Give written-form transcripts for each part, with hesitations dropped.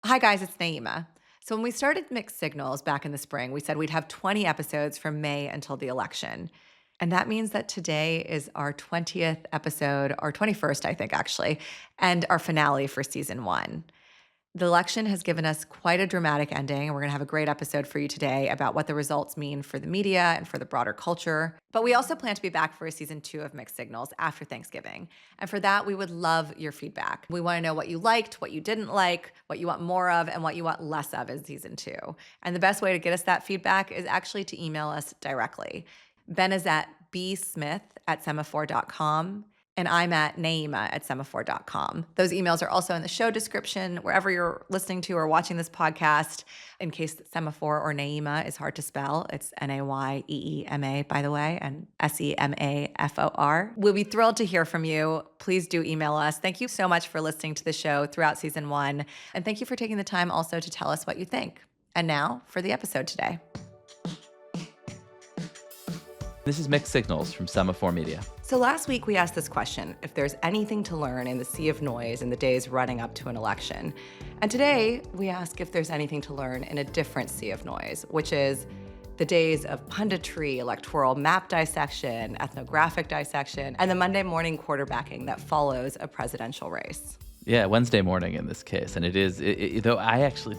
Hi, guys, it's Nayeema. So, when we started Mixed Signals back in the spring, we said we'd have 20 episodes from May until the election. And that means that today is our 20th episode, our 21st, I think, actually, and our finale for season one. The election has given us quite a dramatic ending, and we're going to have a great episode for you today about what the results mean for the media and for the broader culture. But we also plan to be back for a season two of Mixed Signals after Thanksgiving. And for that, we would love your feedback. We want to know what you liked, what you didn't like, what you want more of, and what you want less of in season two. And the best way to get us that feedback is actually to email us directly. Ben is at bsmith@semafor.com. And I'm at Nayeema@semafor.com. Those emails are also in the show description, wherever you're listening to or watching this podcast. In case Semafor or Nayeema is hard to spell, it's Nayeema, by the way, and Semafor. We'll be thrilled to hear from you. Please do email us. Thank you so much for listening to the show throughout season one. And thank you for taking the time also to tell us what you think. And now for the episode today. This is Mixed Signals from Semafor Media. So last week we asked this question, if there's anything to learn in the sea of noise in the days running up to an election. And today we ask if there's anything to learn in a different sea of noise, which is the days of punditry, electoral map dissection, ethnographic dissection, and the Monday morning quarterbacking that follows a presidential race. Yeah, Wednesday morning in this case. And it is, though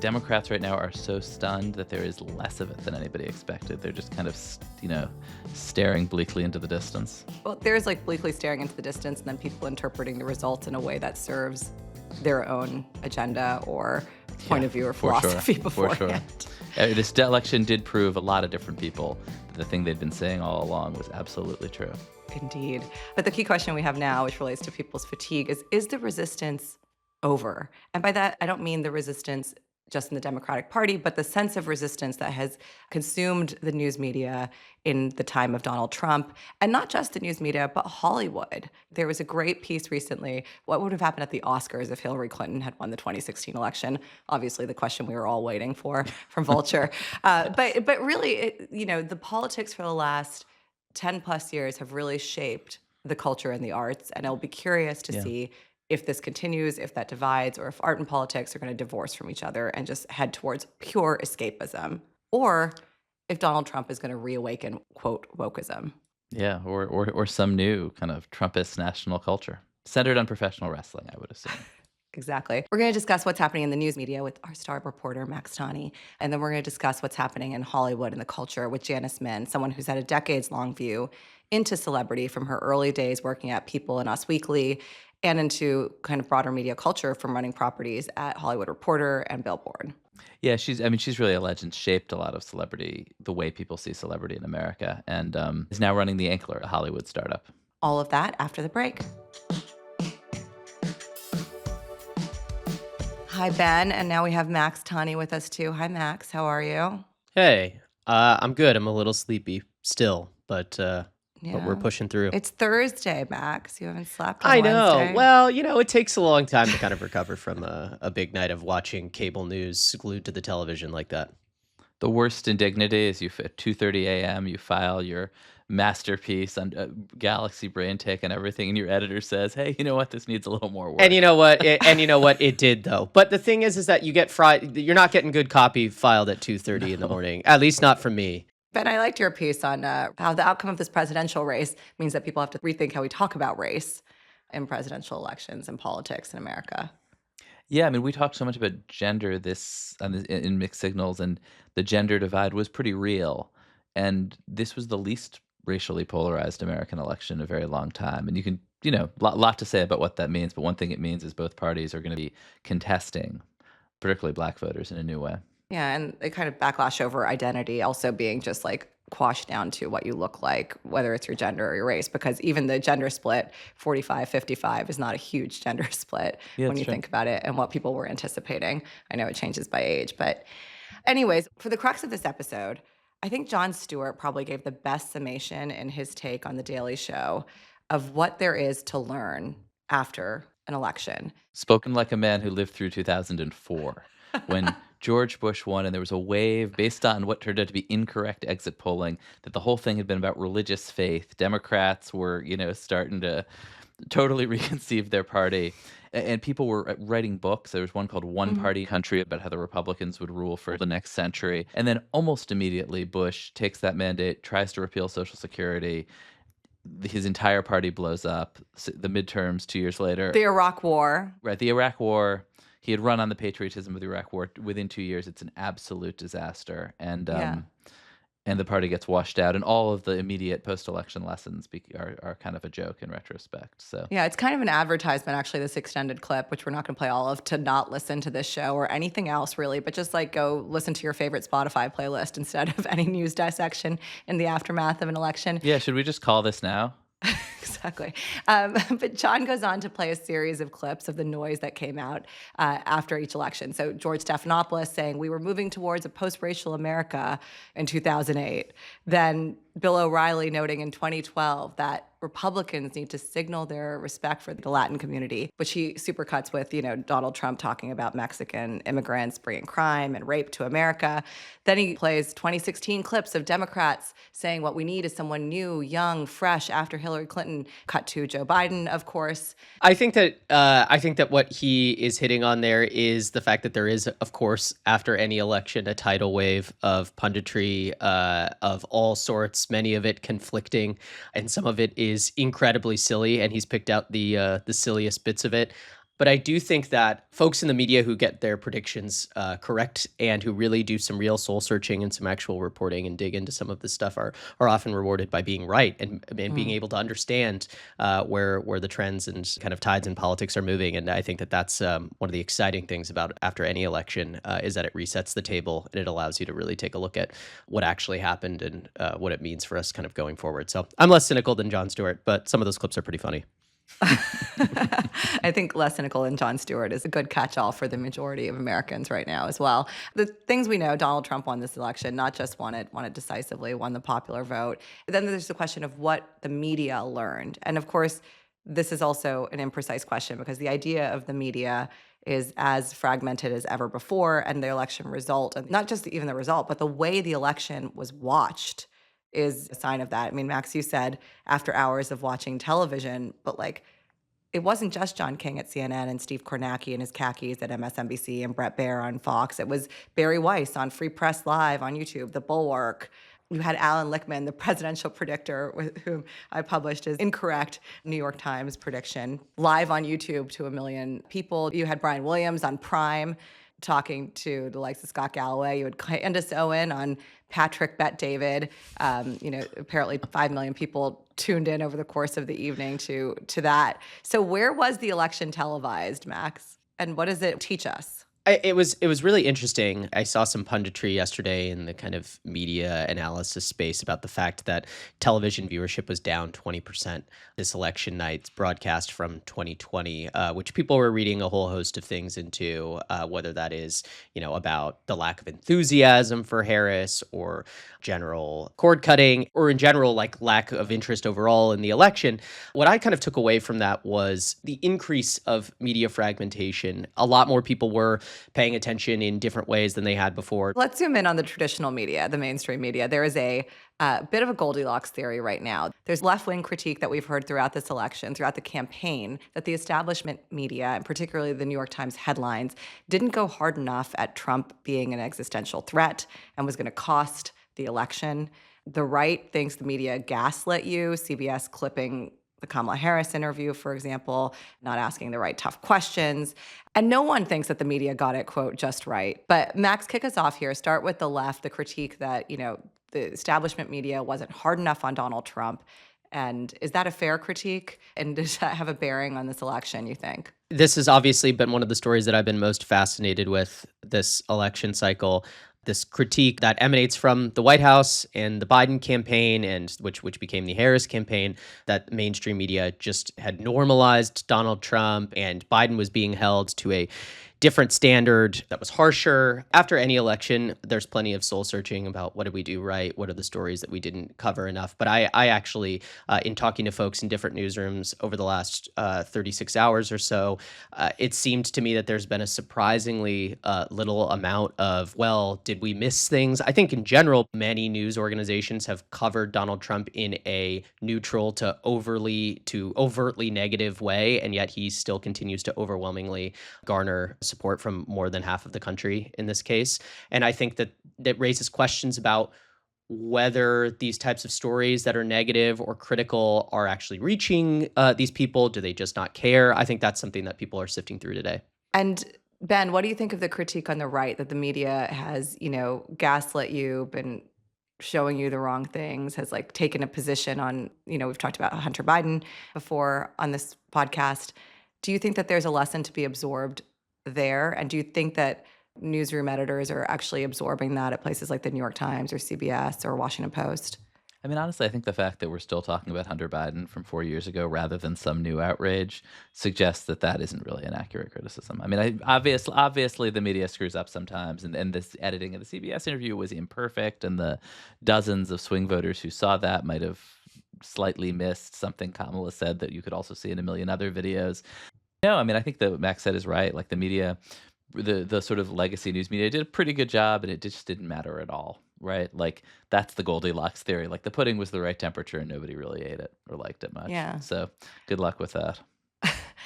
Democrats right now are so stunned that there is less of it than anybody expected. They're just kind of, staring bleakly into the distance. Well, there's bleakly staring into the distance and then people interpreting the results in a way that serves their own agenda or point of view or philosophy beforehand. For sure. This election did prove a lot of different people that the thing they'd been saying all along was absolutely true. Indeed. But the key question we have now, which relates to people's fatigue, is the resistance over? And by that, I don't mean the resistance just in the Democratic Party, but the sense of resistance that has consumed the news media in the time of Donald Trump, and not just the news media, but Hollywood. There was a great piece recently, what would have happened at the Oscars if Hillary Clinton had won the 2016 election? Obviously, the question we were all waiting for from Vulture. But really, the politics for the last 10 plus years have really shaped the culture and the arts. And I'll be curious to see if this continues, if that divides, or if art and politics are going to divorce from each other and just head towards pure escapism, or if Donald Trump is going to reawaken, quote, wokeism. Yeah, or some new kind of Trumpist national culture centered on professional wrestling, I would assume. Exactly. We're going to discuss what's happening in the news media with our star reporter, Max Tani. And then we're going to discuss what's happening in Hollywood and the culture with Janice, someone who's had a decades-long view into celebrity from her early days working at People and Us Weekly and into kind of broader media culture from running properties at Hollywood Reporter and Billboard. Yeah, she's really a legend, shaped a lot of celebrity, the way people see celebrity in America, and is now running the Ankler, a Hollywood startup. All of that after the break. Hi, Ben, and now we have Max Tani with us too. Hi, Max. How are you? Hey, I'm good. I'm a little sleepy still, but we're pushing through. It's Thursday, Max. You haven't slept on I know. Wednesday. Well, it takes a long time to kind of recover from a big night of watching cable news glued to the television like that. The worst indignity is at 2:30 a.m. you file your masterpiece on Galaxy Brain Take and everything, and your editor says, "Hey, you know what? This needs a little more work." And you know what? It did though. But the thing is that you get you're not getting good copy filed at 2:30 in the morning. At least not from me. Ben, I liked your piece on how the outcome of this presidential race means that people have to rethink how we talk about race in presidential elections and politics in America. Yeah, we talked so much about gender in Mixed Signals, and the gender divide was pretty real. And this was the least racially polarized American election in a very long time. And you can, lot to say about what that means. But one thing it means is both parties are going to be contesting, particularly black voters, in a new way. Yeah, and they kind of backlash over identity also being just quashed down to what you look like, whether it's your gender or your race, because even the gender split, 45-55, is not a huge gender split when you think about it and what people were anticipating. I know it changes by age, but anyways, for the crux of this episode, I think Jon Stewart probably gave the best summation in his take on The Daily Show of what there is to learn after an election. Spoken like a man who lived through 2004, when George Bush won, and there was a wave based on what turned out to be incorrect exit polling, that the whole thing had been about religious faith. Democrats were, starting to totally reconceive their party. And people were writing books. There was one called One Party Country about how the Republicans would rule for the next century. And then almost immediately, Bush takes that mandate, tries to repeal Social Security. His entire party blows up. The midterms 2 years later. The Iraq War. Right, the Iraq War. He had run on the patriotism of the Iraq War. Within 2 years, it's an absolute disaster. And the party gets washed out, and all of the immediate post-election lessons are kind of a joke in retrospect. So Yeah, it's kind of an advertisement, actually, this extended clip, which we're not going to play all of, to not listen to this show or anything else, really, but just like go listen to your favorite Spotify playlist instead of any news dissection in the aftermath of an election. yeah, should we just call this now? Exactly. But John goes on to play a series of clips of the noise that came out after each election. So George Stephanopoulos saying we were moving towards a post-racial America in 2008. Then Bill O'Reilly noting in 2012 that Republicans need to signal their respect for the Latin community, which he supercuts with, Donald Trump talking about Mexican immigrants bringing crime and rape to America. Then he plays 2016 clips of Democrats saying what we need is someone new, young, fresh after Hillary Clinton. Cut to Joe Biden, of course. I think that what he is hitting on there is the fact that there is, of course, after any election, a tidal wave of punditry of all sorts, many of it conflicting, and some of it is incredibly silly, and he's picked out the silliest bits of it. But I do think that folks in the media who get their predictions correct and who really do some real soul searching and some actual reporting and dig into some of this stuff are often rewarded by being right and being able to understand where the trends and kind of tides in politics are moving. And I think that that's one of the exciting things about after any election is that it resets the table and it allows you to really take a look at what actually happened and what it means for us kind of going forward. So I'm less cynical than Jon Stewart, but some of those clips are pretty funny. I think less cynical than Jon Stewart is a good catch-all for the majority of Americans right now as well. The things we know, Donald Trump won this election, not just won it decisively, won the popular vote. Then there's the question of what the media learned. And of course, this is also an imprecise question because the idea of the media is as fragmented as ever before, and the election result, and not just even the result, but the way the election was watched is a sign of that. I mean, Max, you said after hours of watching television, but it wasn't just John King at CNN and Steve Kornacki and his khakis at MSNBC and Brett Baier on Fox. It was Barry Weiss on Free Press Live on YouTube, The Bulwark. You had Alan Lichtman, the presidential predictor, with whom I published his incorrect New York Times prediction, live on YouTube to 1 million people. You had Brian Williams on Prime talking to the likes of Scott Galloway. You had Candace Owen on Patrick Bet David. Apparently 5 million people tuned in over the course of the evening to that. So where was the election televised, Max? And what does it teach us? It was really interesting. I saw some punditry yesterday in the kind of media analysis space about the fact that television viewership was down 20% this election night's broadcast from 2020, which people were reading a whole host of things into, whether that is, about the lack of enthusiasm for Harris or general cord cutting or in general, lack of interest overall in the election. What I kind of took away from that was the increase of media fragmentation. A lot more people were paying attention in different ways than they had before. Let's zoom in on the traditional media, the mainstream media. There is a bit of a Goldilocks theory right now. There's left-wing critique that we've heard throughout this election, throughout the campaign, that the establishment media, and particularly the New York Times headlines, didn't go hard enough at Trump being an existential threat and was going to cost the election. The right thinks the media gaslit you, CBS clipping the Kamala Harris interview, for example, not asking the right tough questions. And no one thinks that the media got it, quote, just right. But Max, kick us off here. Start with the left, the critique that, the establishment media wasn't hard enough on Donald Trump. And is that a fair critique? And does that have a bearing on this election, you think? This has obviously been one of the stories that I've been most fascinated with this election cycle. This critique that emanates from the White House and the Biden campaign, and which became the Harris campaign, that mainstream media just had normalized Donald Trump, and Biden was being held to a different standard that was harsher. After any election, there's plenty of soul searching about what did we do right? What are the stories that we didn't cover enough? But I actually, in talking to folks in different newsrooms over the last 36 hours or so, it seemed to me that there's been a surprisingly little amount of, well, did we miss things? I think in general, many news organizations have covered Donald Trump in a neutral to overtly negative way, and yet he still continues to overwhelmingly garner support from more than half of the country in this case. And I think that raises questions about whether these types of stories that are negative or critical are actually reaching these people. Do they just not care? I think that's something that people are sifting through today. And Ben, what do you think of the critique on the right that the media has, gaslit you, been showing you the wrong things, has like taken a position on, we've talked about Hunter Biden before on this podcast. Do you think that there's a lesson to be absorbed there? And do you think that newsroom editors are actually absorbing that at places like the New York Times or CBS or Washington Post? I mean, honestly, I think the fact that we're still talking about Hunter Biden from 4 years ago rather than some new outrage suggests that that isn't really an accurate criticism. I mean, obviously the media screws up sometimes, and this editing of the CBS interview was imperfect, and the dozens of swing voters who saw that might have slightly missed something Kamala said that you could also see in a million other videos. No, I mean, I think that what Max said is right. Like the media, the sort of legacy news media did a pretty good job, and it just didn't matter at all, right? Like that's the Goldilocks theory. Like the pudding was the right temperature, and nobody really ate it or liked it much. Yeah. So good luck with that.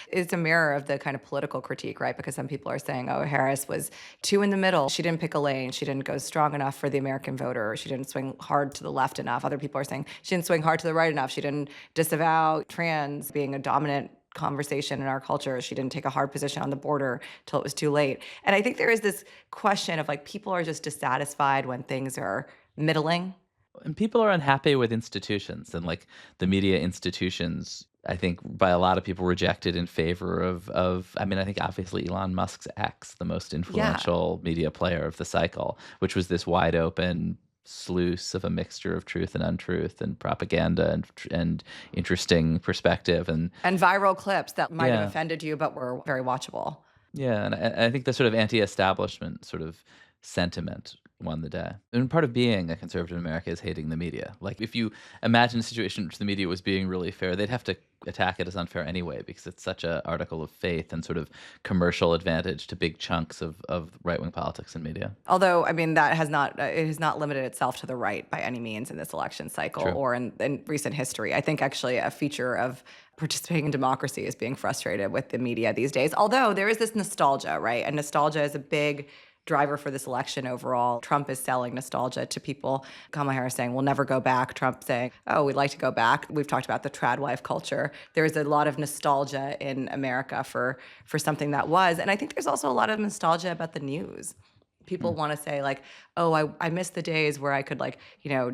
It's a mirror of the kind of political critique, right? Because some people are saying, oh, Harris was too in the middle. She didn't pick a lane. She didn't go strong enough for the American voter. She didn't swing hard to the left enough. Other people are saying she didn't swing hard to the right enough. She didn't disavow trans being a dominant conversation in our culture. She didn't take a hard position on the border till it was too late. And I think there is this question of like people are just dissatisfied when things are middling. And people are unhappy with institutions, and like the media institutions, I think by a lot of people rejected in favor of I mean, I think obviously Elon Musk's X, the most influential media player of the cycle, which was this wide open sluice of a mixture of truth and untruth and propaganda and interesting perspective and viral clips that might have Yeah. offended you, but were very watchable. Yeah, and I think the sort of anti-establishment sort of sentiment won the day. And part of being a conservative in America is hating the media. Like if you imagine a situation in which the media was being really fair, they'd have to attack it as unfair anyway because it's such an article of faith and sort of commercial advantage to big chunks of right-wing politics and media. Although, I mean, that has not it has not limited itself to the right by any means in this election cycle True. or in recent history. I think actually a feature of participating in democracy is being frustrated with the media these days. Although there is this nostalgia, right? And nostalgia is a big driver for this election overall. Trump is selling nostalgia to people. Kamala Harris saying, we'll never go back. Trump saying, oh, we'd like to go back. We've talked about the trad wife culture. There's a lot of nostalgia in America for something that was. And I think there's also a lot of nostalgia about the news. People want to say like, oh, I miss the days where I could like,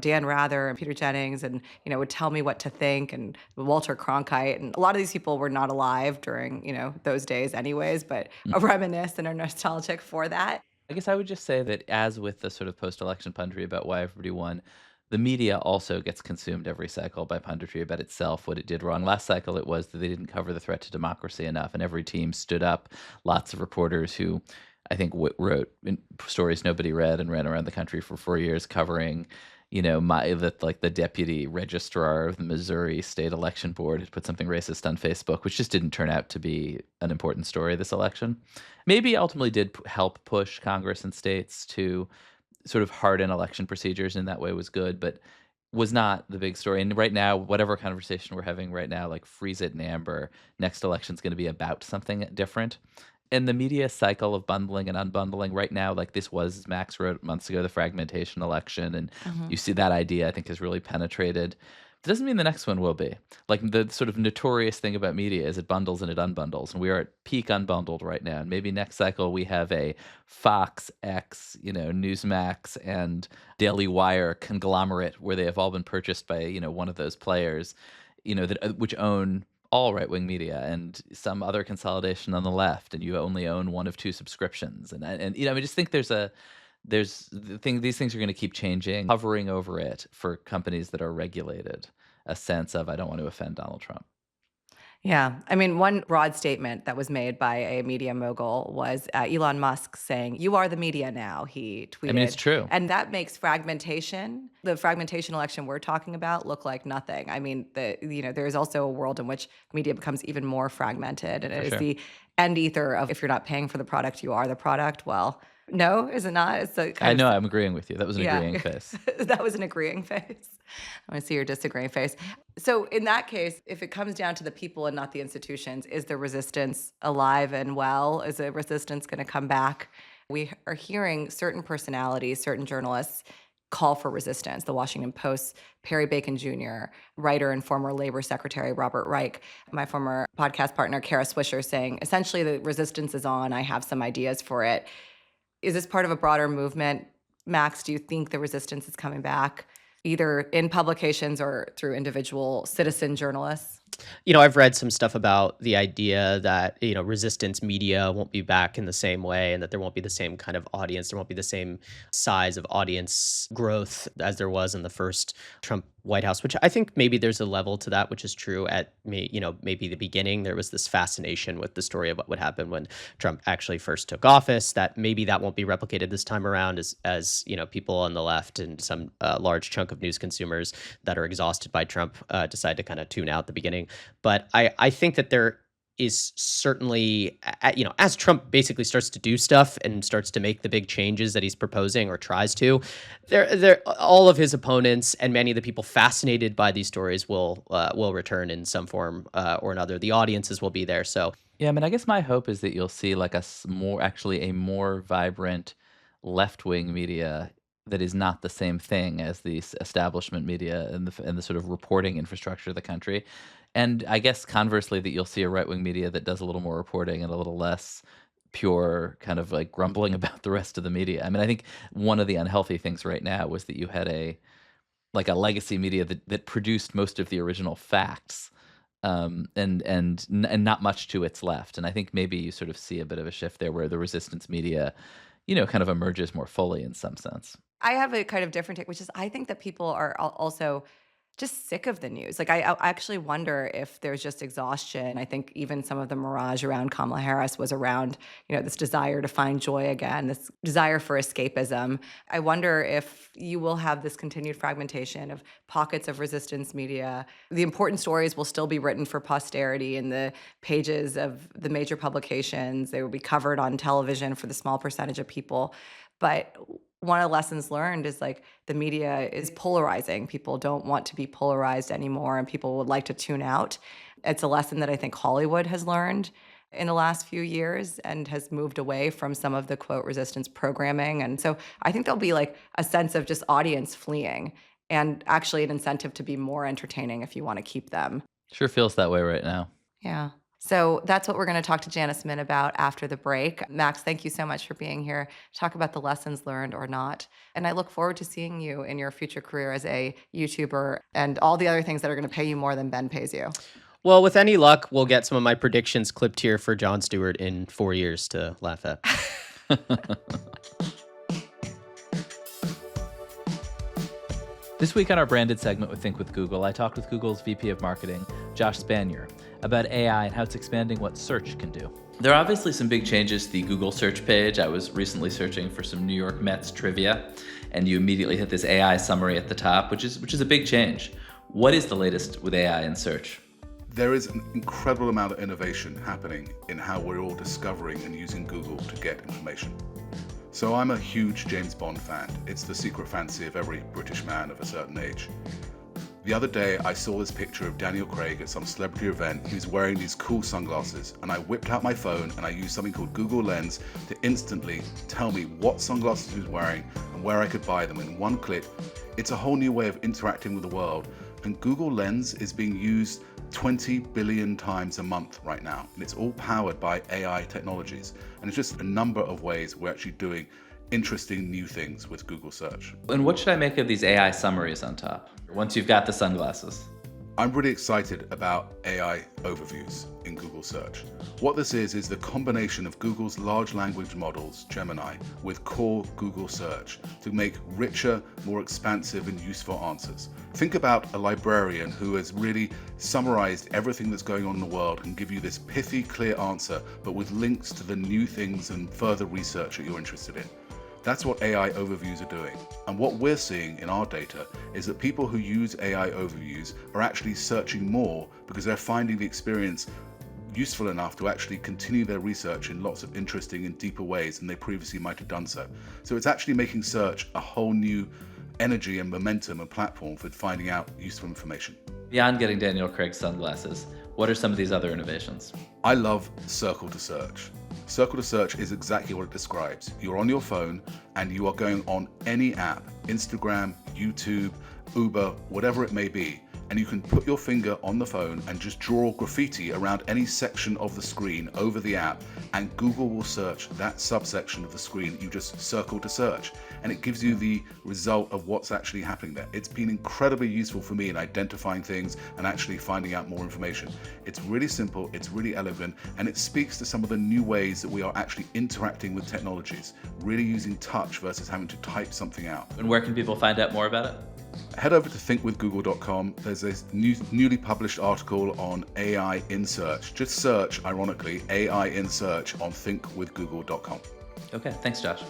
Dan Rather and Peter Jennings and, would tell me what to think, and Walter Cronkite. And a lot of these people were not alive during, those days anyways, but reminisce and are nostalgic for that. I guess I would just say that as with the sort of post-election punditry about why everybody won, the media also gets consumed every cycle by punditry about itself, what it did wrong. Last cycle, it was that they didn't cover the threat to democracy enough, and every team stood up. Lots of reporters who I think wrote stories nobody read and ran around the country for 4 years covering, the deputy registrar of the Missouri State Election Board had put something racist on Facebook, which just didn't turn out to be an important story this election. Maybe ultimately did help push Congress and states to sort of harden election procedures, and that way was good, but was not the big story. And right now, whatever conversation we're having right now, like freeze it in amber, next election's going to be about something different. And the media cycle of bundling and unbundling right now, like this was, as Max wrote months ago, the fragmentation election. And you see that idea, I think, has really penetrated. It doesn't mean the next one will be. Like the sort of notorious thing about media is it bundles and it unbundles. And we are at peak unbundled right now. And maybe next cycle we have a Fox, X, Newsmax, and Daily Wire conglomerate where they have all been purchased by, one of those players, which own all right-wing media and some other consolidation on the left, and you only own one of two subscriptions. And I just think these things are going to keep changing, hovering over it for companies that are regulated, a sense of I don't want to offend Donald Trump. Yeah. I mean, one broad statement that was made by a media mogul was Elon Musk saying, "You are the media now," he I mean, it's tweeted. true. And that makes fragmentation, the fragmentation election we're talking about, look like nothing. I mean, there is also a world in which media becomes even more fragmented. And For it is sure. the end ether of if you're not paying for the product, you are the product. Well, no, is it not? It's a I kind know of I'm agreeing with you. That was an yeah, agreeing face. that was an agreeing face. I want to see your disagreeing face. So, in that case, if it comes down to the people and not the institutions, is the resistance alive and well? Is the resistance going to come back? We are hearing certain personalities, certain journalists call for resistance. The Washington Post's Perry Bacon Jr., writer and former Labor Secretary Robert Reich, my former podcast partner Kara Swisher, saying essentially the resistance is on. I have some ideas for it. Is this part of a broader movement? Max, do you think the resistance is coming back, either in publications or through individual citizen journalists? I've read some stuff about the idea that, resistance media won't be back in the same way and that there won't be the same kind of audience. There won't be the same size of audience growth as there was in the first Trump White House, which I think maybe there's a level to that, which is true at maybe the beginning. There was this fascination with the story of what would happen when Trump actually first took office, that maybe that won't be replicated this time around as people on the left and some large chunk of news consumers that are exhausted by Trump decide to kind of tune out the beginning. But I think that there is certainly, as Trump basically starts to do stuff and starts to make the big changes that he's proposing or tries to, all of his opponents and many of the people fascinated by these stories will return in some form or another. The audiences will be there. So Yeah, I mean, I guess my hope is that you'll see like a more vibrant left-wing media that is not the same thing as the establishment media and the sort of reporting infrastructure of the country. And I guess conversely, that you'll see a right-wing media that does a little more reporting and a little less pure kind of like grumbling about the rest of the media. I mean, I think one of the unhealthy things right now was that you had a legacy media that produced most of the original facts, and not much to its left. And I think maybe you sort of see a bit of a shift there where the resistance media, kind of emerges more fully in some sense. I have a kind of different take, which is I think that people are also just sick of the news. Like, I actually wonder if there's just exhaustion. I think even some of the mirage around Kamala Harris was around, this desire to find joy again, this desire for escapism. I wonder if you will have this continued fragmentation of pockets of resistance media. The important stories will still be written for posterity in the pages of the major publications. They will be covered on television for the small percentage of people. But one of the lessons learned is like the media is polarizing. People don't want to be polarized anymore, and people would like to tune out. It's a lesson that I think Hollywood has learned in the last few years and has moved away from some of the quote resistance programming. And so I think there'll be like a sense of just audience fleeing and actually an incentive to be more entertaining if you want to keep them. Sure feels that way right now. Yeah. So that's what we're going to talk to Janice Min about after the break. Max, thank you so much for being here. Talk about the lessons learned or not. And I look forward to seeing you in your future career as a YouTuber and all the other things that are going to pay you more than Ben pays you. Well, with any luck, we'll get some of my predictions clipped here for Jon Stewart in 4 years to laugh at. This week on our branded segment with Think with Google, I talked with Google's VP of Marketing, Josh Spanier, about AI and how it's expanding what search can do. There are obviously some big changes to the Google search page. I was recently searching for some New York Mets trivia, and you immediately hit this AI summary at the top, which is a big change. What is the latest with AI in search? There is an incredible amount of innovation happening in how we're all discovering and using Google to get information. So I'm a huge James Bond fan. It's the secret fancy of every British man of a certain age. The other day, I saw this picture of Daniel Craig at some celebrity event. He was wearing these cool sunglasses, and I whipped out my phone and I used something called Google Lens to instantly tell me what sunglasses he was wearing and where I could buy them in one click. It's a whole new way of interacting with the world, and Google Lens is being used 20 billion times a month right now, and it's all powered by AI technologies. And it's just a number of ways we're actually doing interesting new things with Google search. And what should I make of these AI summaries on top, once you've got the sunglasses? I'm really excited about AI overviews in Google search. What this is the combination of Google's large language models, Gemini, with core Google search to make richer, more expansive and useful answers. Think about a librarian who has really summarized everything that's going on in the world and give you this pithy, clear answer, but with links to the new things and further research that you're interested in. That's what AI overviews are doing. And what we're seeing in our data is that people who use AI overviews are actually searching more because they're finding the experience useful enough to actually continue their research in lots of interesting and deeper ways than they previously might have done so. So it's actually making search a whole new energy and momentum and platform for finding out useful information. Beyond getting Daniel Craig's sunglasses, what are some of these other innovations? I love Circle to Search. Circle to Search is exactly what it describes. You're on your phone and you are going on any app, Instagram, YouTube, Uber, whatever it may be, and you can put your finger on the phone and just draw graffiti around any section of the screen over the app, and Google will search that subsection of the screen you just circled to search, and it gives you the result of what's actually happening there. It's been incredibly useful for me in identifying things and actually finding out more information. It's really simple, it's really elegant, and it speaks to some of the new ways that we are actually interacting with technologies, really using touch versus having to type something out. And where can people find out more about it? Head over to thinkwithgoogle.com. There's this newly published article on AI in search. Just search, ironically, AI in search on thinkwithgoogle.com. Okay, thanks, Josh.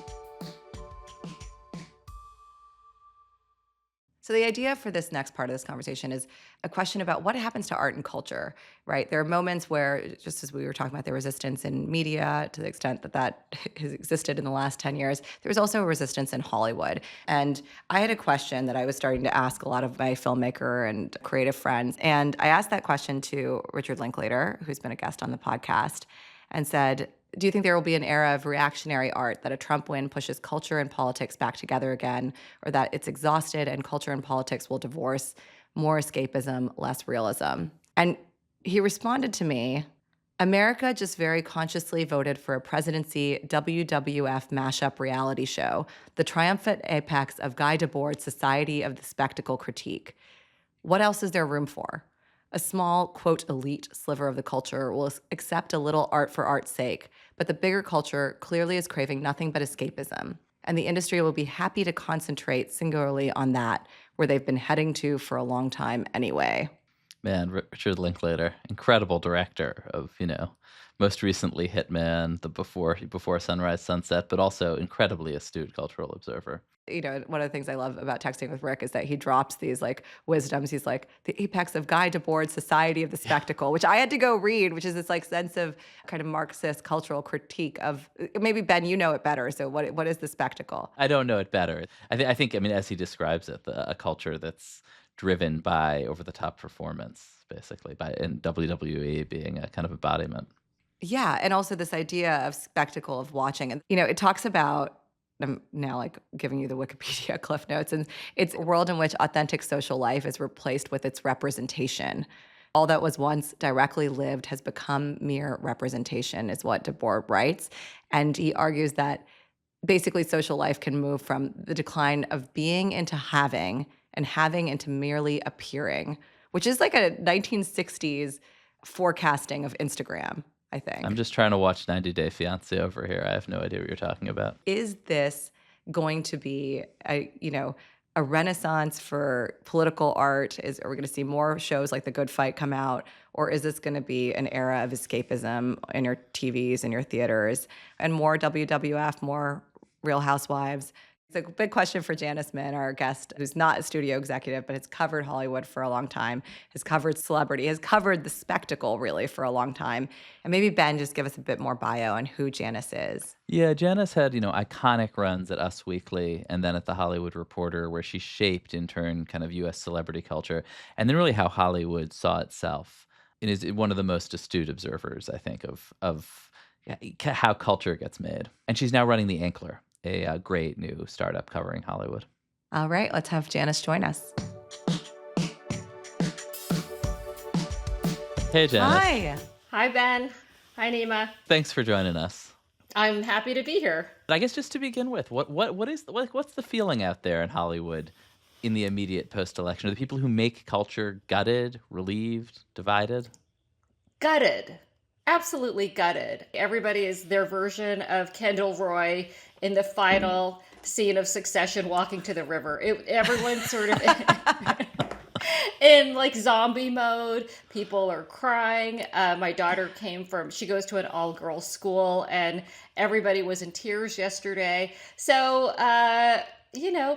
So the idea for this next part of this conversation is a question about what happens to art and culture, right? There are moments where, just as we were talking about the resistance in media, to the extent that that has existed in the last 10 years, there was also a resistance in Hollywood. And I had a question that I was starting to ask a lot of my filmmaker and creative friends. And I asked that question to Richard Linklater, who's been a guest on the podcast, and said, do you think there will be an era of reactionary art, that a Trump win pushes culture and politics back together again, or that it's exhausted and culture and politics will divorce, more escapism, less realism? And he responded to me, America just very consciously voted for a presidency WWF mashup reality show, the triumphant apex of Guy Debord's Society of the Spectacle critique. What else is there room for? A small, quote, elite sliver of the culture will accept a little art for art's sake, but the bigger culture clearly is craving nothing but escapism. And the industry will be happy to concentrate singularly on that, where they've been heading to for a long time anyway. Man, Richard Linklater, incredible director of, most recently Hitman, the Before Sunrise Sunset, but also incredibly astute cultural observer. One of the things I love about texting with Rick is that he drops these wisdoms. He's like, the apex of Guy Debord's Society of the Spectacle, which I had to go read, which is this sense of kind of Marxist cultural critique of, maybe Ben, you know it better. So what is the spectacle? I don't know it better. I think, as he describes it, a culture that's driven by over-the-top performance, basically, and WWE being a kind of embodiment. Yeah, and also this idea of spectacle of watching. And, it talks about, I'm now giving you the Wikipedia cliff notes, and it's a world in which authentic social life is replaced with its representation. All that was once directly lived has become mere representation, is what Debord writes. And he argues that basically social life can move from the decline of being into having, and having into merely appearing, which is like a 1960s forecasting of Instagram, I think. I'm just trying to watch 90 Day Fiancé over here. I have no idea what you're talking about. Is this going to be a renaissance for political art? Are we going to see more shows like The Good Fight come out? Or is this going to be an era of escapism in your TVs and your theaters, and more WWF, more Real Housewives? It's a big question for Janice Min, our guest, who's not a studio executive, but has covered Hollywood for a long time, has covered celebrity, has covered the spectacle, really, for a long time. And maybe, Ben, just give us a bit more bio on who Janice is. Yeah, Janice had, iconic runs at Us Weekly and then at The Hollywood Reporter, where she shaped, in turn, kind of U.S. celebrity culture, and then really how Hollywood saw itself. And is one of the most astute observers, I think, of how culture gets made. And she's now running The Ankler, a great new startup covering Hollywood. All right, let's have Janice join us. Hey, Janice. Hi. Hi, Ben. Hi, Nayeema. Thanks for joining us. I'm happy to be here. I guess just to begin with, what's the feeling out there in Hollywood in the immediate post-election? Are the people who make culture gutted, relieved, divided? Gutted. Absolutely gutted. Everybody is their version of Kendall Roy in the final scene of Succession walking to the river. Everyone's sort of in like zombie mode. People are crying. My daughter she goes to an all-girls school, and everybody was in tears yesterday. So,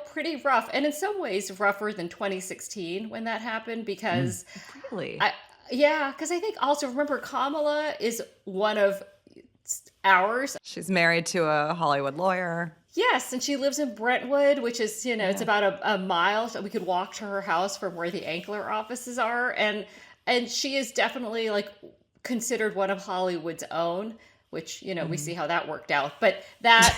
pretty rough. And in some ways rougher than 2016 when that happened, because Really? because I think also, remember, Kamala is one of ours. She's married to a Hollywood lawyer. Yes, and she lives in Brentwood, which is, it's about a mile. So we could walk to her house from where the Ankler offices are. And she is definitely like considered one of Hollywood's own, which, we see how that worked out. But that,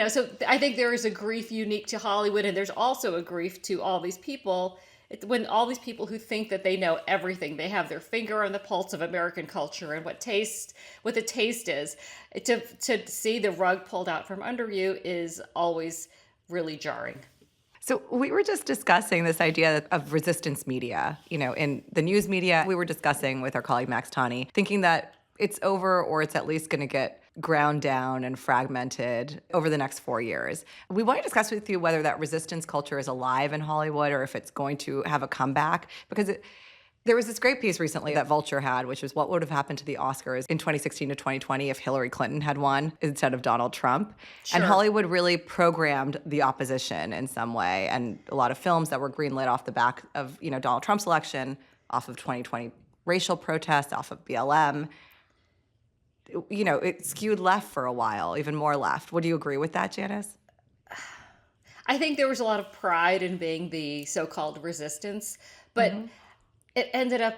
so I think there is a grief unique to Hollywood. And there's also a grief to all these people. When all these people who think that they know everything, they have their finger on the pulse of American culture and what the taste is, to see the rug pulled out from under you is always really jarring. So we were just discussing this idea of resistance media, in the news media. We were discussing with our colleague Max Tani, thinking that it's over, or it's at least going to get ground down and fragmented over the next 4 years. We want to discuss with you whether that resistance culture is alive in Hollywood or if it's going to have a comeback, because there was this great piece recently that Vulture had, which was what would have happened to the Oscars in 2016 to 2020 if Hillary Clinton had won instead of Donald Trump. Sure. And Hollywood really programmed the opposition in some way. And a lot of films that were greenlit off the back of, Donald Trump's election, off of 2020 racial protests, off of BLM, it skewed left for a while, even more left. Would you agree with that, Janice? I think there was a lot of pride in being the so-called resistance, but it ended up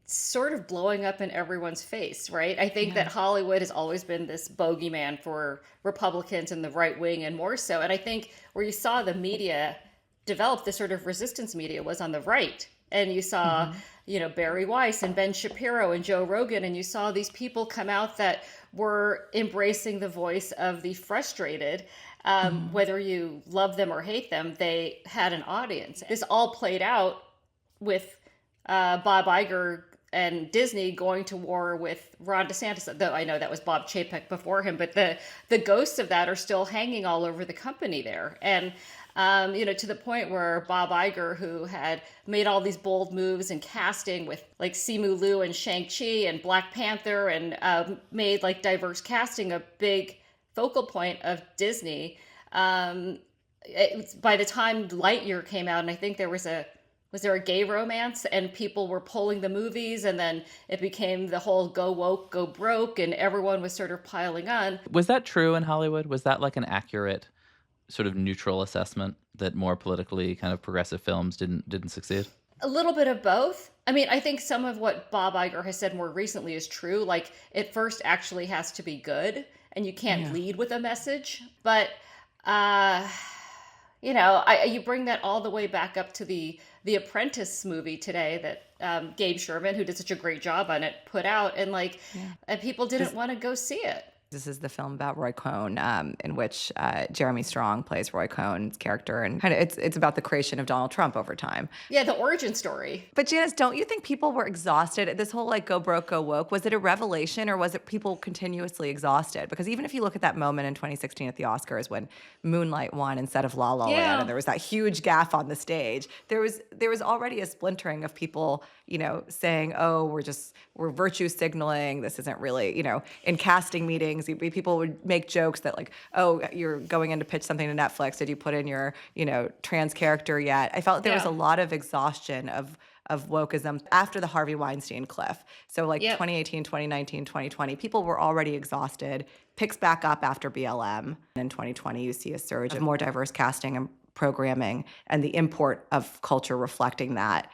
sort of blowing up in everyone's face, right? I think that Hollywood has always been this bogeyman for Republicans and the right wing, and more so. And I think where you saw the media develop this sort of resistance media was on the right. And you saw, Barry Weiss and Ben Shapiro and Joe Rogan, and you saw these people come out that were embracing the voice of the frustrated. Whether you love them or hate them, they had an audience. This all played out with Bob Iger and Disney going to war with Ron DeSantis, though I know that was Bob Chapek before him, but the ghosts of that are still hanging all over the company there. And to the point where Bob Iger, who had made all these bold moves in casting with like Simu Liu and Shang-Chi and Black Panther, and made like diverse casting a big focal point of Disney. By the time Lightyear came out, and I think was there a gay romance, and people were pulling the movies, and then it became the whole go woke, go broke, and everyone was sort of piling on. Was that true in Hollywood? Was that like an accurate sort of neutral assessment that more politically kind of progressive films didn't succeed? A little bit of both. I mean, I think some of what Bob Iger has said more recently is true. Like, it first actually has to be good, and you can't lead with a message. But, you bring that all the way back up to the Apprentice movie today that Gabe Sherman, who did such a great job on it, put out, and and people didn't want to go see it. This is the film about Roy Cohn, in which Jeremy Strong plays Roy Cohn's character, and kind of it's about the creation of Donald Trump over time. Yeah, the origin story. But Janice, don't you think people were exhausted? This whole go broke, go woke, was it a revelation, or was it people continuously exhausted? Because even if you look at that moment in 2016 at the Oscars when Moonlight won instead of La La Land, and there was that huge gaffe on the stage, there was already a splintering of people, saying, "Oh, we're virtue signaling. This isn't really," in casting meetings. People would make jokes that "Oh, you're going in to pitch something to Netflix. Did you put in your, trans character yet?" I felt there was a lot of exhaustion of wokeism after the Harvey Weinstein cliff. So 2018, 2019, 2020, people were already exhausted. Picks back up after BLM. In 2020, you see a surge of more diverse casting and programming, and the import of culture reflecting that.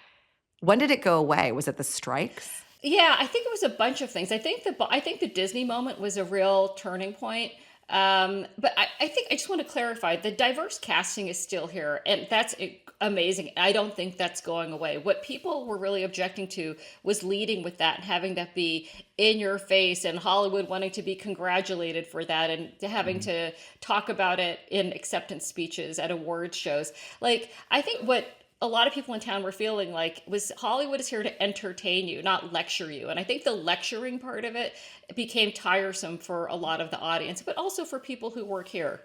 When did it go away? Was it the strikes? Yeah, I think it was a bunch of things. I think the Disney moment was a real turning point. But I think I just want to clarify the diverse casting is still here, and that's amazing. I don't think that's going away. What people were really objecting to was leading with that and having that be in your face, and Hollywood wanting to be congratulated for that, and having to talk about it in acceptance speeches at awards shows. Like, I think what a lot of people in town were feeling like was Hollywood is here to entertain you, not lecture you. And I think the lecturing part of it became tiresome for a lot of the audience, but also for people who work here.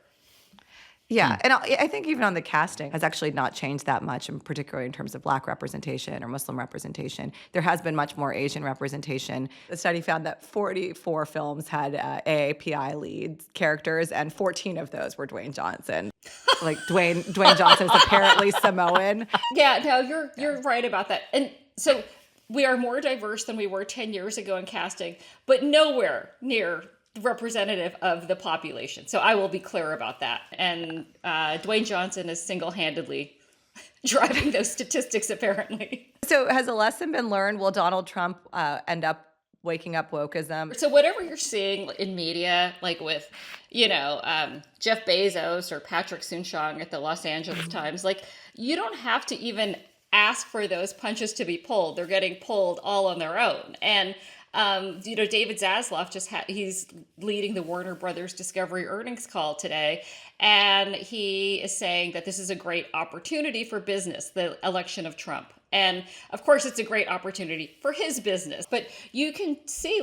Yeah, and I think even on the casting has actually not changed that much, and particularly in terms of Black representation or Muslim representation. There has been much more Asian representation. The study found that 44 films had AAPI lead characters, and 14 of those were Dwayne Johnson. Like Dwayne Johnson is apparently Samoan. Yeah, no, you're right about that. And so we are more diverse than we were 10 years ago in casting, but nowhere near representative of the population. So I will be clear about that. And Dwayne Johnson is single-handedly driving those statistics, apparently. So has a lesson been learned? Will Donald Trump end up waking up wokeism? So whatever you're seeing in media, like with, Jeff Bezos or Patrick Soon-Shiong at the Los Angeles Times, like, you don't have to even ask for those punches to be pulled. They're getting pulled all on their own. And David Zaslav he's leading the Warner Brothers Discovery earnings call today. And he is saying that this is a great opportunity for business, the election of Trump. And of course, it's a great opportunity for his business. But you can see,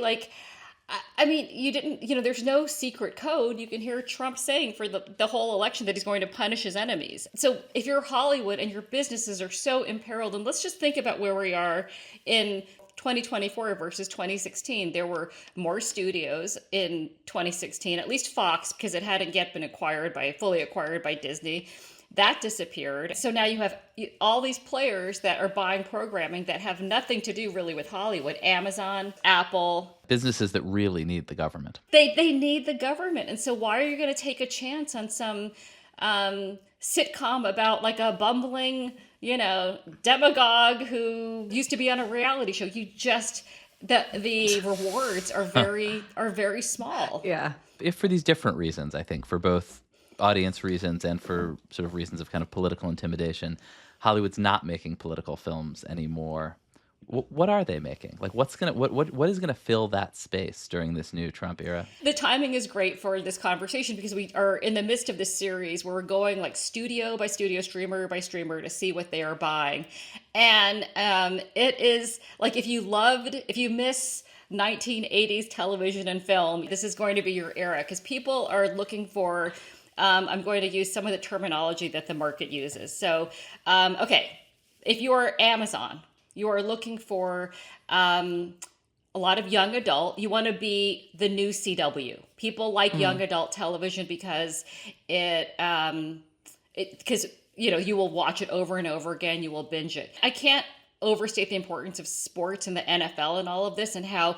there's no secret code. You can hear Trump saying for the whole election that he's going to punish his enemies. So if you're Hollywood and your businesses are so imperiled, and let's just think about where we are in 2024 versus 2016. There were more studios in 2016, at least Fox, because it hadn't yet been fully acquired by Disney. That disappeared. So now you have all these players that are buying programming that have nothing to do really with Hollywood. Amazon, Apple. Businesses that really need the government. They need the government. And so why are you going to take a chance on some sitcom about like a bumbling, demagogue who used to be on a reality show? The rewards are very small. Yeah. If for these different reasons, I think, for both audience reasons and for sort of reasons of kind of political intimidation, Hollywood's not making political films anymore. What are they making? Like, what is gonna fill that space during this new Trump era? The timing is great for this conversation because we are in the midst of this series where we're going like studio by studio, streamer by streamer to see what they are buying, and it is like if you miss 1980s television and film, this is going to be your era because people are looking for. I'm going to use some of the terminology that the market uses. So, if you're Amazon. You are looking for a lot of young adult. You want to be the new CW. People like young adult television because you will watch it over and over again. You will binge it. I can't overstate the importance of sports and the NFL and all of this and how,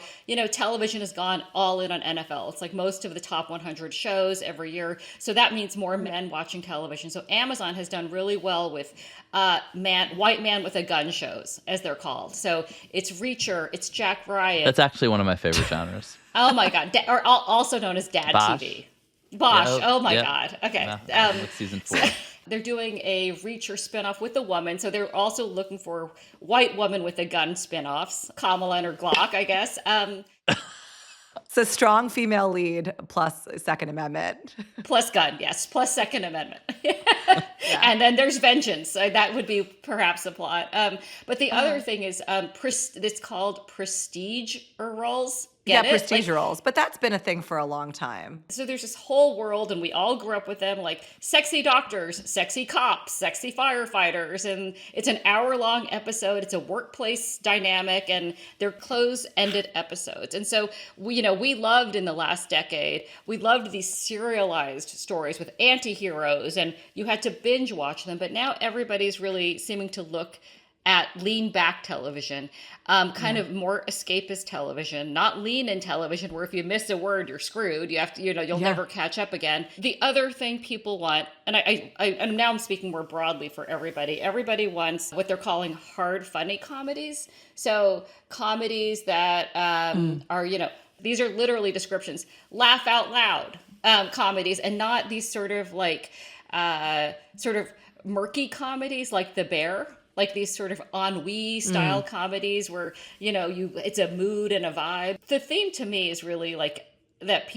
television has gone all in on NFL. It's like most of the top 100 shows every year. So that means more men watching television. So Amazon has done really well with white man with a gun shows, as they're called. So it's Reacher, it's Jack Ryan. That's actually one of my favorite genres. Oh my God. Or also known as Dad Bosch. TV. Bosch. Yep. Oh my Yep. God. Okay. Like season 4. They're doing a Reacher spinoff with a woman. So they're also looking for white woman with a gun spinoffs. Kamala or Glock, I guess. So strong female lead plus Second Amendment. Plus gun, yes. Plus Second Amendment. And then there's vengeance. So that would be perhaps a plot. But the other thing is it's called prestige roles. Prestige roles. But that's been a thing for a long time. So there's this whole world, and we all grew up with them, like sexy doctors, sexy cops, sexy firefighters, and it's an hour-long episode. It's a workplace dynamic, and they're close-ended episodes. And so we loved in the last decade, we loved these serialized stories with anti-heroes, and you had to binge watch them. But now everybody's really seeming to look at lean back television, kind of more escapist television, not lean in television where if you miss a word, you're screwed. You have to, you'll never catch up again. The other thing people want, and and now I'm speaking more broadly for everybody. Everybody wants what they're calling hard, funny comedies. So comedies that are, these are literally descriptions. Laugh out loud. comedies, and not these sort of like sort of murky comedies like The Bear, like these sort of ennui style comedies where, you know, it's a mood and a vibe. The theme to me is really like that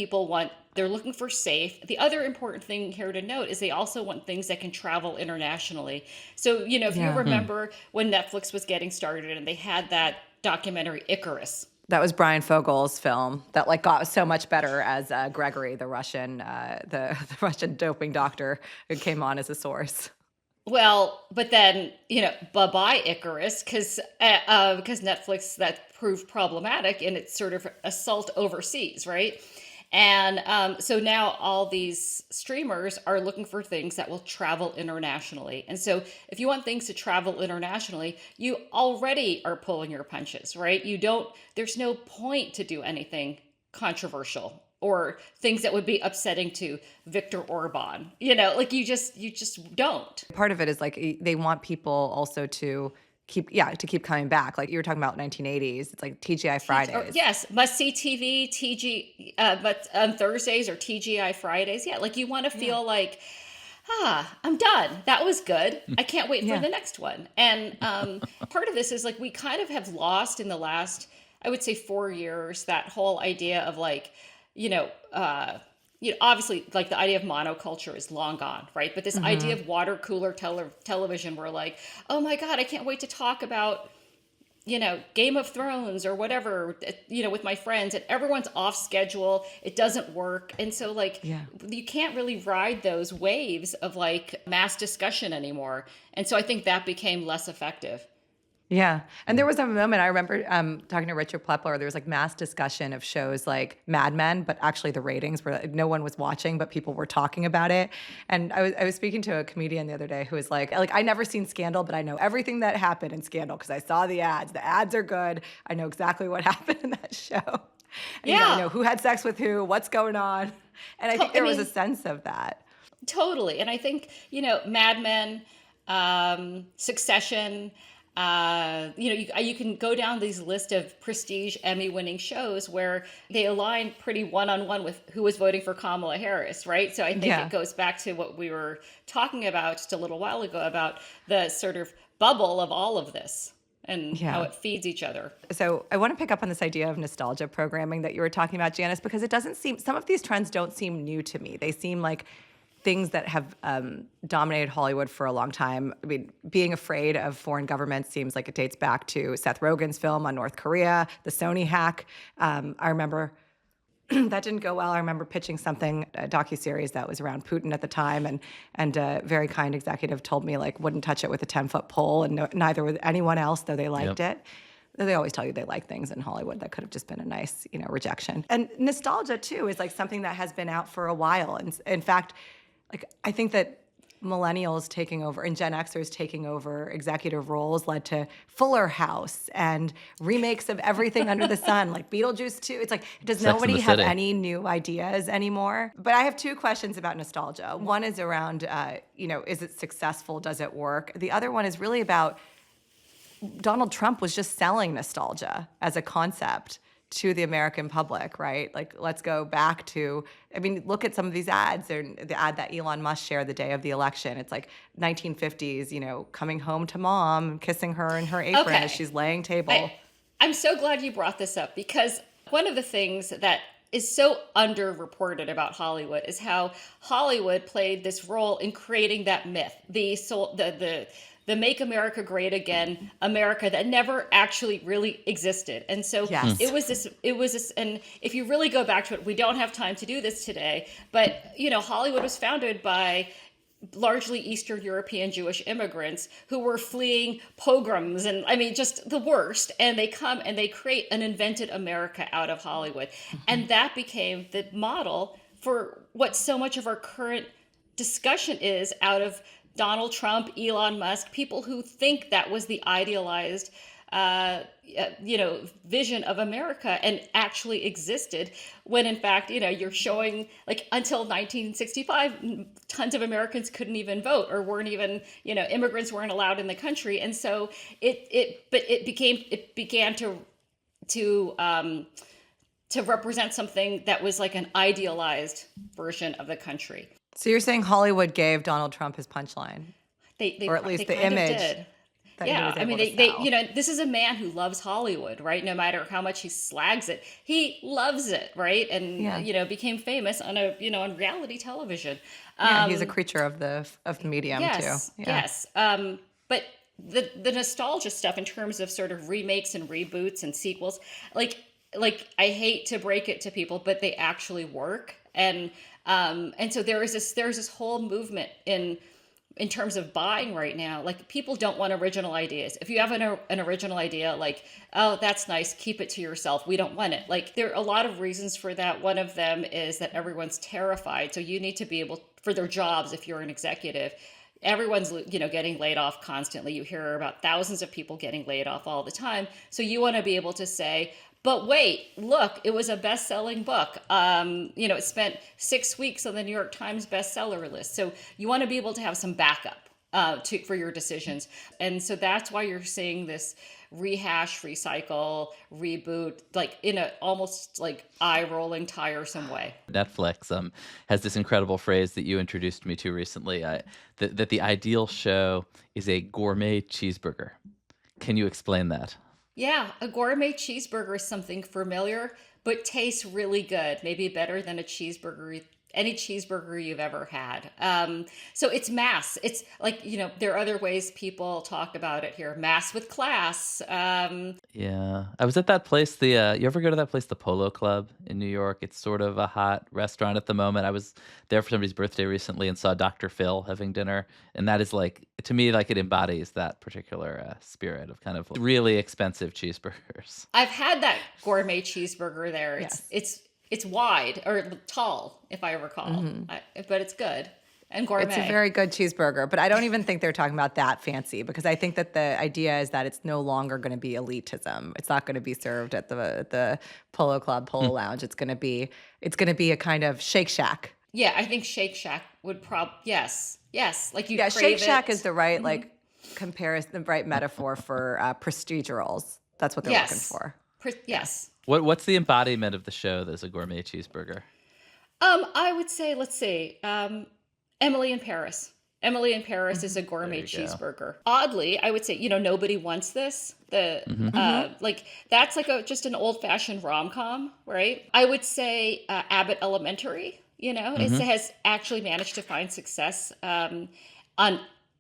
they're looking for safe. The other important thing here to note is they also want things that can travel internationally. So, you know, if you remember when Netflix was getting started and they had that documentary Icarus. That was Brian Fogel's film that like got so much better as Gregory, the Russian doping doctor who came on as a source. Well, but then, you know, bye-bye Icarus, because Netflix, that proved problematic in its sort of assault overseas, right? And so now all these streamers are looking for things that will travel internationally. And so if you want things to travel internationally, you already are pulling your punches, right? There's no point to do anything controversial or things that would be upsetting to Viktor Orban. You know, like you just don't. Part of it is like they want people also to keep coming back. Like you were talking about 1980s. It's like TGI Fridays. Yes, must see TV, but on Thursdays or TGI Fridays. Yeah, like you want to feel like, I'm done. That was good. I can't wait for the next one. And part of this is like we kind of have lost in the last, I would say 4 years, that whole idea of like, obviously, like the idea of monoculture is long gone, right? But this idea of water cooler television, where like, oh my God, I can't wait to talk about, you know, Game of Thrones or whatever, you know, with my friends, and everyone's off schedule. It doesn't work. And so like, you can't really ride those waves of like mass discussion anymore. And so I think that became less effective. Yeah. And there was a moment, I remember talking to Richard Plepler, there was like mass discussion of shows like Mad Men, but actually the ratings were like, no one was watching, but people were talking about it. And I was speaking to a comedian the other day who was like, I never seen Scandal, but I know everything that happened in Scandal because I saw the ads. The ads are good. I know exactly what happened in that show. And, I know who had sex with who, what's going on. And I think there was a sense of that. Totally. And I think, you know, Mad Men, Succession, you can go down these list of prestige Emmy-winning shows where they align pretty one-on-one with who was voting for Kamala Harris, right? So I think it goes back to what we were talking about just a little while ago about the sort of bubble of all of this and how it feeds each other. So I want to pick up on this idea of nostalgia programming that you were talking about, Janice, because some of these trends don't seem new to me. They seem like things that have dominated Hollywood for a long time. I mean, being afraid of foreign governments seems like it dates back to Seth Rogen's film on North Korea, the Sony hack. I remember that didn't go well. I remember pitching something, a docuseries that was around Putin at the time, and a very kind executive told me like wouldn't touch it with a 10-foot pole, and neither would anyone else, though they liked it. They always tell you they like things in Hollywood that could have just been a nice, rejection. And nostalgia too is like something that has been out for a while. And in fact, like I think that millennials taking over and Gen Xers taking over executive roles led to Fuller House and remakes of everything under the sun, like Beetlejuice 2. It's like, does nobody have any new ideas anymore? But I have two questions about nostalgia. One is around, is it successful? Does it work? The other one is really about Donald Trump was just selling nostalgia as a concept to the American public, right? Like, let's go back to, look at some of these ads. The ad that Elon Musk shared the day of the election. It's like 1950s, coming home to mom, kissing her in her apron as she's laying table. I'm so glad you brought this up, because one of the things that is so underreported about Hollywood is how Hollywood played this role in creating that myth, the Make America Great Again America that never actually really existed. And so it was this, and if you really go back to it, we don't have time to do this today, but Hollywood was founded by largely Eastern European Jewish immigrants who were fleeing pogroms and just the worst. And they come and they create an invented America out of Hollywood. And that became the model for what so much of our current discussion is out of Donald Trump, Elon Musk, people who think that was the idealized, vision of America and actually existed, when in fact, you're showing like until 1965, tons of Americans couldn't even vote or weren't even, immigrants weren't allowed in the country. And so it began to to represent something that was like an idealized version of the country. So you're saying Hollywood gave Donald Trump his punchline, They or at least they the kind of image did. that he Yeah, was I able mean, to they sell. you know, this is a man who loves Hollywood, right? No matter how much he slags it, he loves it, right? And Yeah. you know, became famous on on reality television. Yeah, he's a creature of the medium Yes, too. Yeah. yes. But the nostalgia stuff in terms of sort of remakes and reboots and sequels, like I hate to break it to people, but they actually work. And so there's this whole movement in terms of buying right now. Like, people don't want original ideas. If you have an original idea, like, oh, that's nice, keep it to yourself, we don't want it. Like, there are a lot of reasons for that. One of them is that everyone's terrified. So you need to be able, for their jobs, if you're an executive, everyone's getting laid off constantly. You hear about thousands of people getting laid off all the time. So you want to be able to say, but wait, look, it was a best-selling book. It spent 6 weeks on the New York Times bestseller list. So you want to be able to have some backup for your decisions. And so that's why you're seeing this rehash, recycle, reboot, like in a almost like eye-rolling, tiresome way. Netflix has this incredible phrase that you introduced me to recently, that the ideal show is a gourmet cheeseburger. Can you explain that? Yeah, a gourmet cheeseburger is something familiar, but tastes really good. Maybe better than any cheeseburger you've ever had. So it's mass. It's like, there are other ways people talk about it here. Mass with class. Yeah. I was at that place, you ever go to that place, the Polo Club in New York? It's sort of a hot restaurant at the moment. I was there for somebody's birthday recently and saw Dr. Phil having dinner. And that is like, to me, like it embodies that particular spirit of kind of really expensive cheeseburgers. I've had that gourmet cheeseburger there. Yes. It's wide or tall, if I recall, but it's good and gourmet. It's a very good cheeseburger, but I don't even think they're talking about that fancy, because I think that the idea is that it's no longer going to be elitism. It's not going to be served at the Polo Club, Polo Lounge. It's going to be a kind of Shake Shack. Yeah, I think Shake Shack would yes, like you. Yeah, crave Shake Shack it. is the right comparison, the right metaphor for prestige rolls. That's what they're looking for. Yes. What's the embodiment of the show that's a gourmet cheeseburger? I would say, let's see, Emily in Paris. Emily in Paris is a gourmet cheeseburger. Oddly, I would say, nobody wants this. That's like just an old-fashioned rom-com, right? I would say Abbott Elementary. It has actually managed to find success on